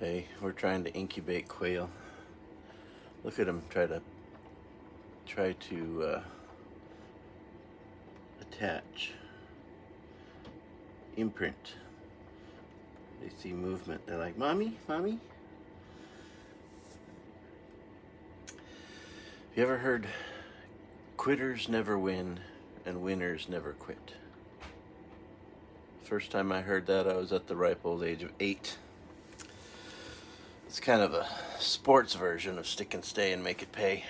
Hey, we're trying to incubate quail. Look at them try to attach, imprint. They see movement. They're like, "Mommy, mommy." Have you ever heard quitters never win and winners never quit? First time I heard that, I was at the ripe old age of 8. It's kind of a sports version of stick and stay and make it pay.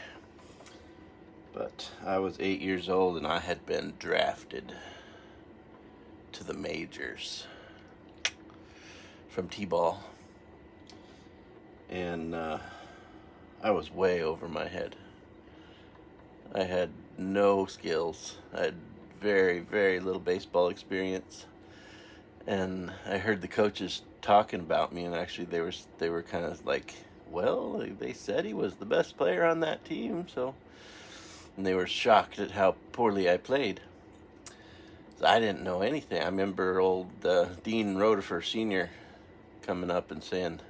But I was 8 years old and I had been drafted to the majors from T-ball. And I was way over my head. I had no skills. I had very, very little baseball experience. And I heard the coaches talking about me, and actually they were kind of like, well, they said he was the best player on that team, so. And they were shocked at how poorly I played. I didn't know anything. I remember old Dean Rotifer Sr. coming up and saying,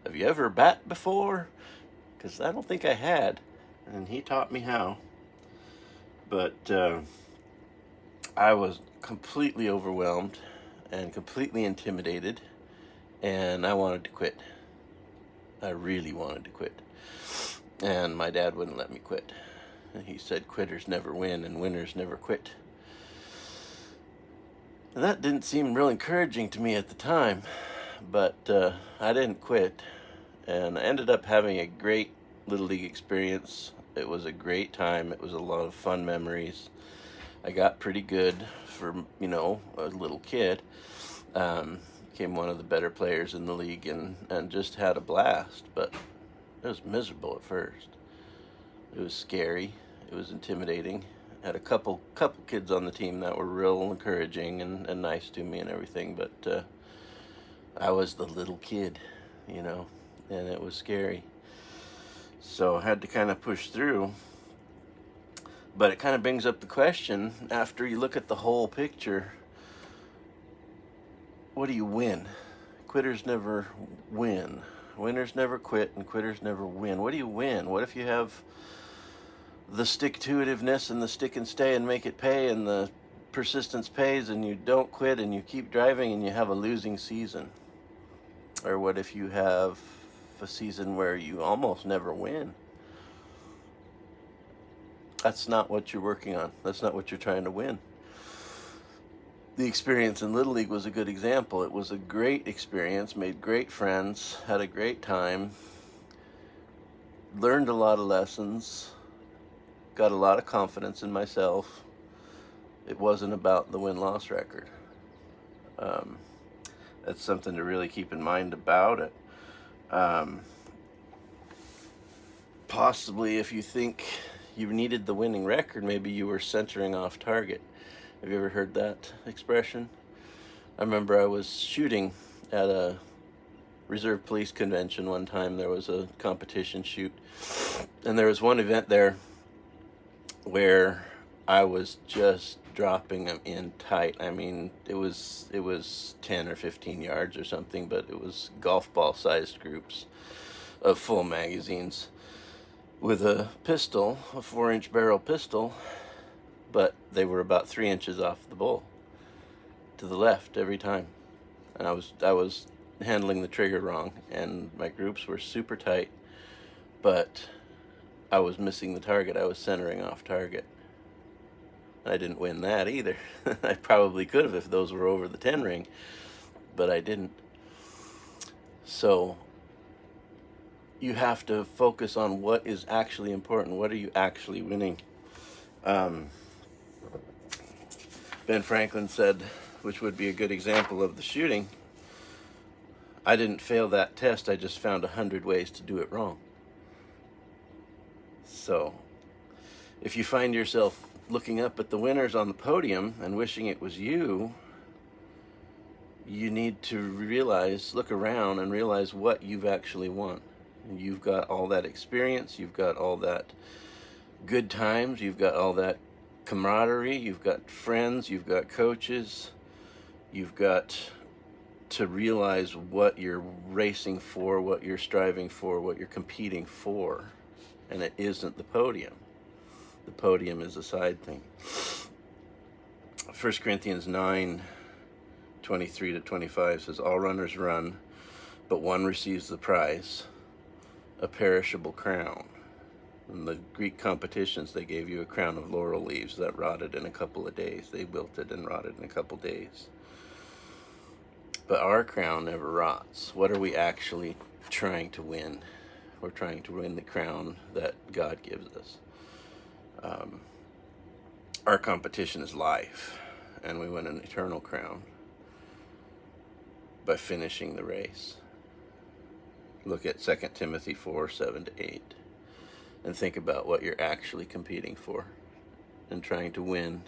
"Have you ever bat before?" Because I don't think I had, and he taught me how. But I was completely overwhelmed and completely intimidated, and I wanted to quit. I really wanted to quit. And my dad wouldn't let me quit. He said quitters never win and winners never quit. And that didn't seem real encouraging to me at the time, but I didn't quit, and I ended up having a great Little League experience. It was a great time. It was a lot of fun memories. I got pretty good for, a little kid. Became one of the better players in the league and just had a blast, but it was miserable at first. It was scary. It was intimidating. Had a couple kids on the team that were real encouraging and nice to me and everything, but I was the little kid, and it was scary. So I had to kind of push through. But it kind of brings up the question, after you look at the whole picture, what do you win? Quitters never win. Winners never quit, and quitters never win. What do you win? What if you have the stick-to-itiveness and the stick and stay and make it pay, and the persistence pays, and you don't quit and you keep driving and you have a losing season? Or what if you have a season where you almost never win? That's not what you're working on. That's not what you're trying to win. The experience in Little League was a good example. It was a great experience, made great friends, had a great time, learned a lot of lessons, got a lot of confidence in myself. It wasn't about the win-loss record. That's something to really keep in mind about it. Possibly if you think you needed the winning record, maybe you were centering off target. Have you ever heard that expression? I remember I was shooting at a Reserve Police convention one time. There was a competition shoot, and there was one event there where I was just dropping them in tight. I mean, it was 10 or 15 yards or something, but it was golf ball sized groups of full magazines with a pistol, a 4-inch barrel pistol, but they were about 3 inches off the bull to the left every time. And I was handling the trigger wrong, and my groups were super tight, but I was missing the target. I was centering off target. I didn't win that either. I probably could have if those were over the 10 ring, but I didn't. So you have to focus on what is actually important. What are you actually winning? Ben Franklin said, which would be a good example of the shooting, I didn't fail that test, I just found 100 ways to do it wrong. So if you find yourself looking up at the winners on the podium and wishing it was you, you need to look around and realize what you've actually won. You've got all that experience, you've got all that good times, you've got all that camaraderie, you've got friends, you've got coaches, you've got to realize what you're racing for, what you're striving for, what you're competing for. And it isn't the podium. The podium is a side thing. 1 Corinthians 9:23-25 says, all runners run, but one receives the prize, a perishable crown. In the Greek competitions, they gave you a crown of laurel leaves that rotted in a couple of days. They wilted and rotted in a couple of days. But our crown never rots. What are we actually trying to win? We're trying to win the crown that God gives us. Our competition is life, and we win an eternal crown by finishing the race. Look at 2 Timothy 4:7-8, and think about what you're actually competing for and trying to win.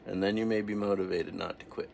And then you may be motivated not to quit.